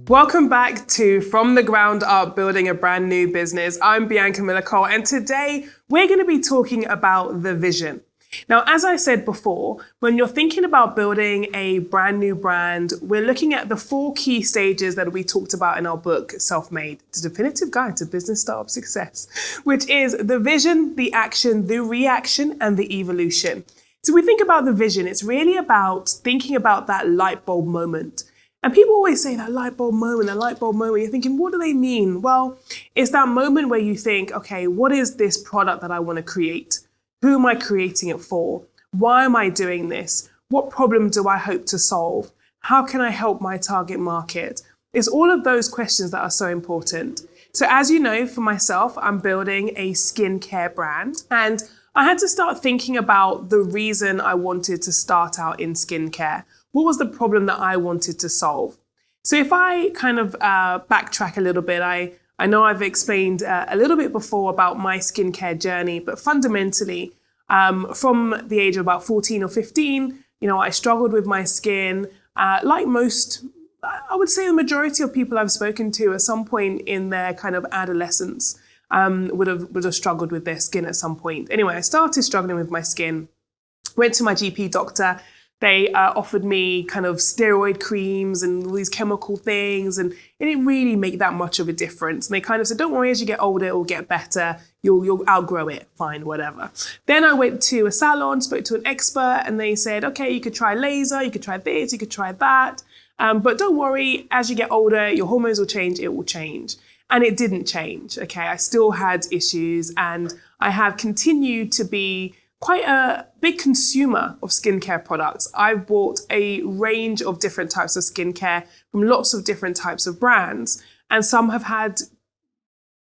Welcome back to From the Ground Up, Building a Brand New Business. I'm Bianca Miller-Cole, and today we're going to be talking about the vision. Now, as I said before, when you're thinking about building a brand new brand, we're looking at the 4 key stages that we talked about in our book, Self-Made, the definitive guide to business startup success, which is the vision, the action, the reaction, and the evolution. So we think about the vision, it's really about thinking about that light bulb moment. And people always say that light bulb moment. You're thinking, what do they mean? Well, it's that moment where you think, okay, what is this product that I want to create? Who am I creating it for? Why am I doing this? What problem do I hope to solve? How can I help my target market? It's all of those questions that are so important. So as you know, for myself, I'm building a skincare brand, and I had to start thinking about the reason I wanted to start out in skincare. What was the problem that I wanted to solve? So if I kind of backtrack a little bit, I know I've explained a little bit before about my skincare journey, but fundamentally, from the age of about 14 or 15, I struggled with my skin. Like most, I would say the majority of people I've spoken to at some point in their kind of adolescence would have struggled with their skin at some point. Anyway, I started struggling with my skin, went to my GP doctor. They offered me kind of steroid creams and all these chemical things, and it didn't really make that much of a difference. And they kind of said, don't worry, as you get older, it will get better. You'll outgrow it, fine, whatever. Then I went to a salon, spoke to an expert, and they said, okay, you could try laser, you could try this, you could try that. But don't worry, as you get older, your hormones will change, it will change. And it didn't change, okay? I still had issues, and I have continued to be quite a big consumer of skincare products. I've bought a range of different types of skincare from lots of different types of brands, and some have had,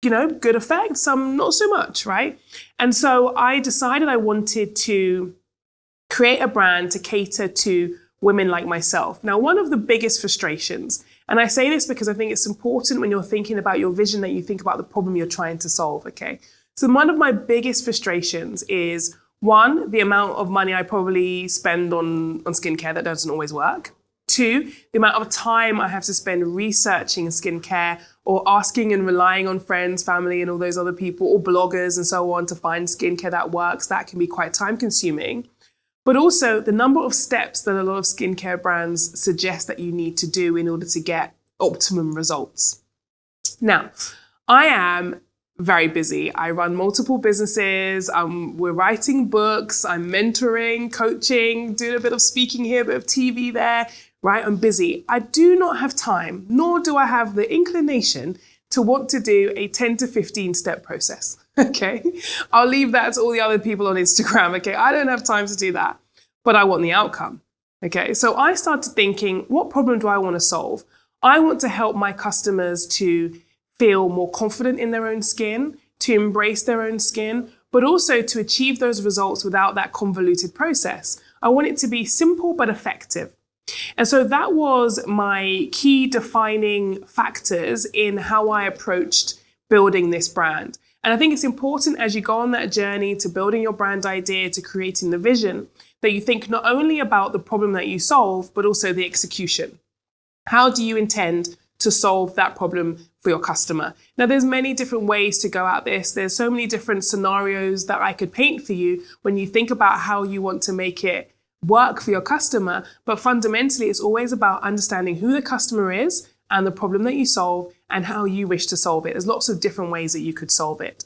good effects, some not so much, right? And so I decided I wanted to create a brand to cater to women like myself. Now, one of the biggest frustrations, and I say this because I think it's important when you're thinking about your vision that you think about the problem you're trying to solve, okay? So one of my biggest frustrations is, one, the amount of money I probably spend on skincare that doesn't always work. 2, the amount of time I have to spend researching skincare or asking and relying on friends, family, and all those other people, or bloggers and so on to find skincare that works. That can be quite time consuming. But also the number of steps that a lot of skincare brands suggest that you need to do in order to get optimum results. Now, I am very busy. I run multiple businesses. We're writing books. I'm mentoring, coaching, doing a bit of speaking here, a bit of TV there, right? I'm busy. I do not have time, nor do I have the inclination to want to do a 10 to 15 step process. Okay. I'll leave that to all the other people on Instagram. Okay. I don't have time to do that, but I want the outcome. Okay. So I started thinking, what problem do I want to solve? I want to help my customers to feel more confident in their own skin, to embrace their own skin, but also to achieve those results without that convoluted process. I want it to be simple but effective. And so that was my key defining factors in how I approached building this brand. And I think it's important as you go on that journey to building your brand idea, to creating the vision, that you think not only about the problem that you solve, but also the execution. How do you intend to solve that problem for your customer? Now, there's many different ways to go at this. There's so many different scenarios that I could paint for you when you think about how you want to make it work for your customer. But fundamentally, it's always about understanding who the customer is and the problem that you solve and how you wish to solve it. There's lots of different ways that you could solve it.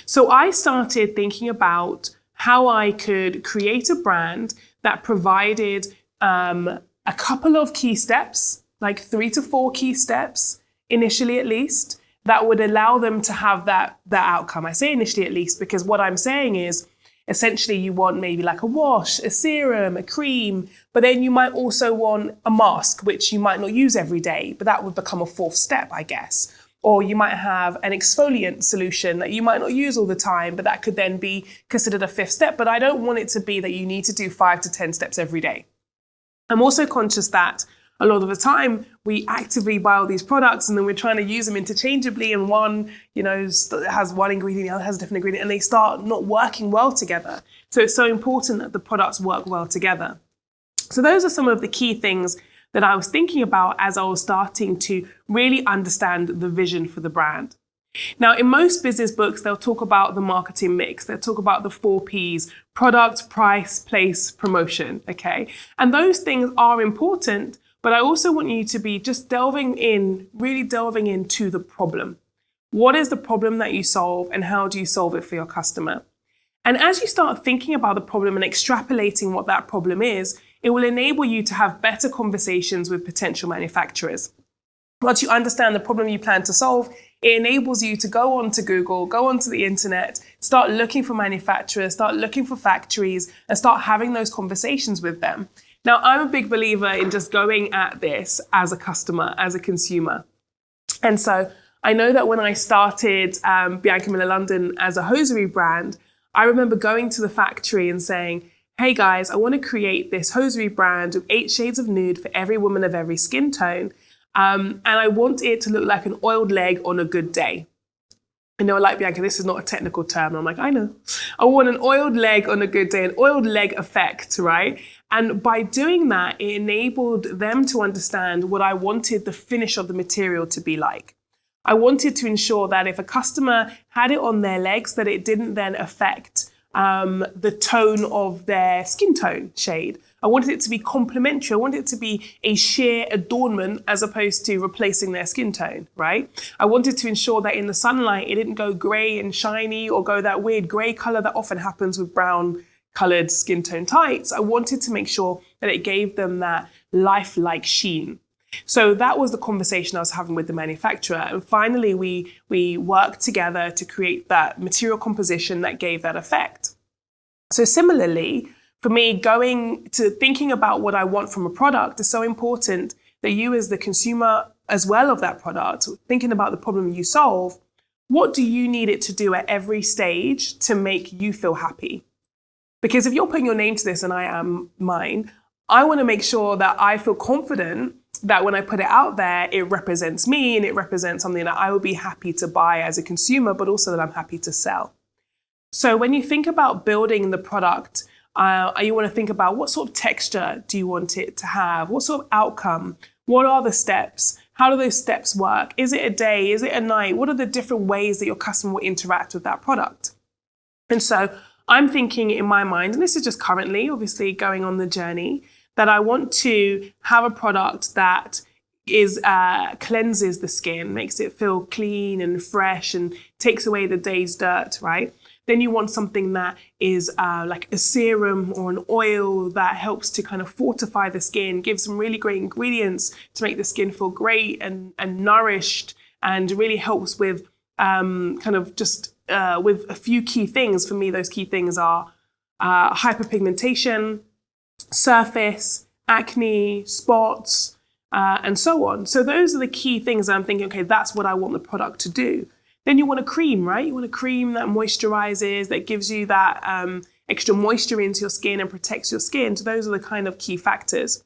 So I started thinking about how I could create a brand that provided a couple of key steps, like 3 to 4 key steps, initially at least, that would allow them to have that outcome. I say initially at least because what I'm saying is essentially you want maybe like a wash, a serum, a cream, but then you might also want a mask, which you might not use every day, but that would become a 4th step, I guess. Or you might have an exfoliant solution that you might not use all the time, but that could then be considered a 5th step. But I don't want it to be that you need to do 5 to 10 steps every day. I'm also conscious that a lot of the time we actively buy all these products and then we're trying to use them interchangeably, and one, has one ingredient, the other has a different ingredient, and they start not working well together. So it's so important that the products work well together. So those are some of the key things that I was thinking about as I was starting to really understand the vision for the brand. Now, in most business books, they'll talk about the marketing mix. They'll talk about the 4 Ps: product, price, place, promotion, okay? And those things are important, but I also want you to be just really delving into the problem. What is the problem that you solve, and how do you solve it for your customer? And as you start thinking about the problem and extrapolating what that problem is, it will enable you to have better conversations with potential manufacturers. Once you understand the problem you plan to solve, it enables you to go onto Google, go onto the internet, start looking for manufacturers, start looking for factories, and start having those conversations with them. Now, I'm a big believer in just going at this as a customer, as a consumer. And so I know that when I started Bianca Miller London as a hosiery brand, I remember going to the factory and saying, hey guys, I want to create this hosiery brand with 8 shades of nude for every woman of every skin tone. And I want it to look like an oiled leg on a good day. And they were like, Bianca, this is not a technical term. And I'm like, I know. I want an oiled leg on a good day, an oiled leg effect, right? And by doing that, it enabled them to understand what I wanted the finish of the material to be like. I wanted to ensure that if a customer had it on their legs, that it didn't then affect the tone of their skin tone shade. I wanted it to be complementary. I wanted it to be a sheer adornment as opposed to replacing their skin tone, right? I wanted to ensure that in the sunlight, it didn't go gray and shiny or go that weird gray color that often happens with brown colored skin tone tights. I wanted to make sure that it gave them that lifelike sheen. So that was the conversation I was having with the manufacturer. And finally, we worked together to create that material composition that gave that effect. So similarly, for me, going to thinking about what I want from a product is so important that you as the consumer as well of that product, thinking about the problem you solve, what do you need it to do at every stage to make you feel happy? Because if you're putting your name to this and I am mine, I want to make sure that I feel confident that when I put it out there, it represents me and it represents something that I would be happy to buy as a consumer, but also that I'm happy to sell. So when you think about building the product, you want to think about what sort of texture do you want it to have? What sort of outcome? What are the steps? How do those steps work? Is it a day? Is it a night? What are the different ways that your customer will interact with that product? And so I'm thinking in my mind, and this is just currently, obviously going on the journey, that I want to have a product that is cleanses the skin, makes it feel clean and fresh and takes away the day's dirt, right? Then you want something that is like a serum or an oil that helps to kind of fortify the skin, give some really great ingredients to make the skin feel great and nourished, and really helps with kind of just with a few key things. For me, those key things are hyperpigmentation, surface, acne, spots, and so on. So those are the key things that I'm thinking, okay, that's what I want the product to do. Then you want a cream, right? You want a cream that moisturizes, that gives you that extra moisture into your skin and protects your skin. So those are the kind of key factors.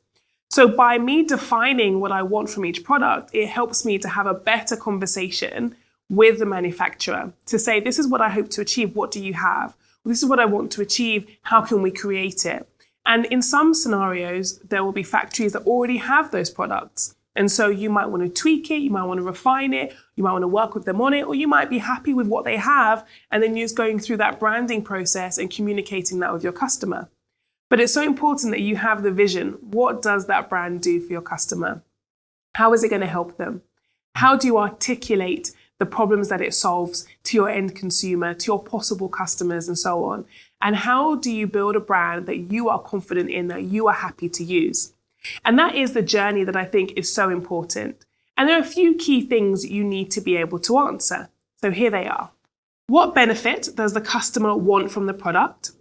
So by me defining what I want from each product, it helps me to have a better conversation with the manufacturer to say, this is what I hope to achieve. What do you have? Well, this is what I want to achieve. How can we create it? And in some scenarios, there will be factories that already have those products. And so you might want to tweak it, you might want to refine it, you might want to work with them on it, or you might be happy with what they have, and then you're just going through that branding process and communicating that with your customer. But it's so important that you have the vision. What does that brand do for your customer? How is it going to help them? How do you articulate the problems that it solves to your end consumer, to your possible customers, and so on? And how do you build a brand that you are confident in, that you are happy to use? And that is the journey that I think is so important. And there are a few key things you need to be able to answer. So here they are. What benefit does the customer want from the product?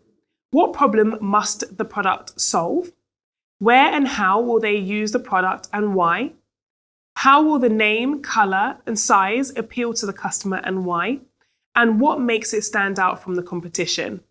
What problem must the product solve? Where and how will they use the product and why? How will the name, color, and size appeal to the customer and why? And what makes it stand out from the competition?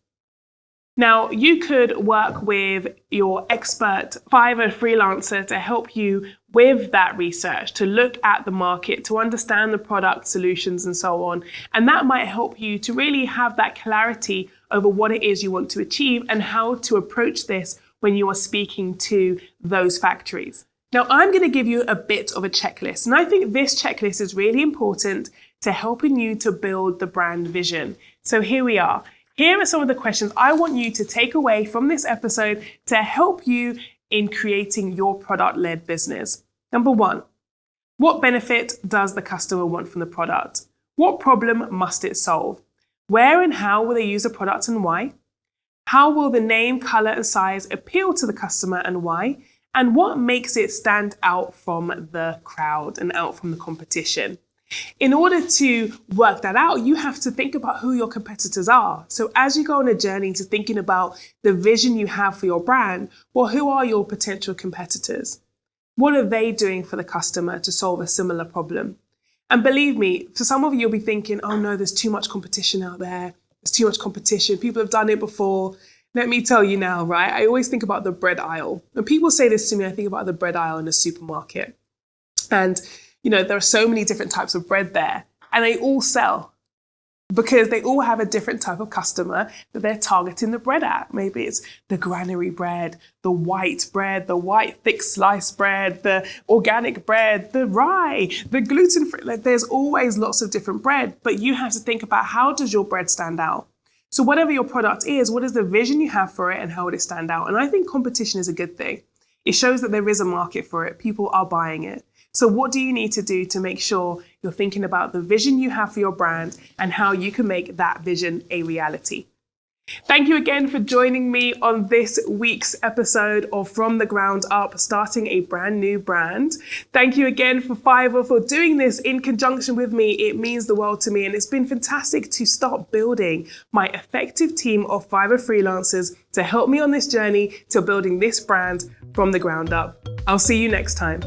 Now, you could work with your expert Fiverr freelancer to help you with that research, to look at the market, to understand the product solutions and so on. And that might help you to really have that clarity over what it is you want to achieve and how to approach this when you are speaking to those factories. Now, I'm going to give you a bit of a checklist, and I think this checklist is really important to helping you to build the brand vision. So here we are. Here are some of the questions I want you to take away from this episode to help you in creating your product-led business. Number one, what benefit does the customer want from the product? What problem must it solve? Where and how will they use the product and why? How will the name, color, and size appeal to the customer and why? And what makes it stand out from the crowd and out from the competition? In order to work that out, you have to think about who your competitors are. So as you go on a journey to thinking about the vision you have for your brand, well, who are your potential competitors? What are they doing for the customer to solve a similar problem? And believe me, for some of you, you'll be thinking, oh no, there's too much competition out there. There's too much competition. People have done it before. Let me tell you now, right? I always think about the bread aisle. When people say this to me, I think about the bread aisle in a supermarket. And there are so many different types of bread there, and they all sell because they all have a different type of customer that they're targeting the bread at. Maybe it's the granary bread, the white thick slice bread, the organic bread, the rye, the gluten-free. Like, there's always lots of different bread, but you have to think about, how does your bread stand out? So whatever your product is, what is the vision you have for it and how would it stand out? And I think competition is a good thing. It shows that there is a market for it. People are buying it. So what do you need to do to make sure you're thinking about the vision you have for your brand and how you can make that vision a reality? Thank you again for joining me on this week's episode of From the Ground Up, starting a brand new brand. Thank you again for Fiverr for doing this in conjunction with me. It means the world to me, and it's been fantastic to start building my effective team of Fiverr freelancers to help me on this journey to building this brand from the ground up. I'll see you next time.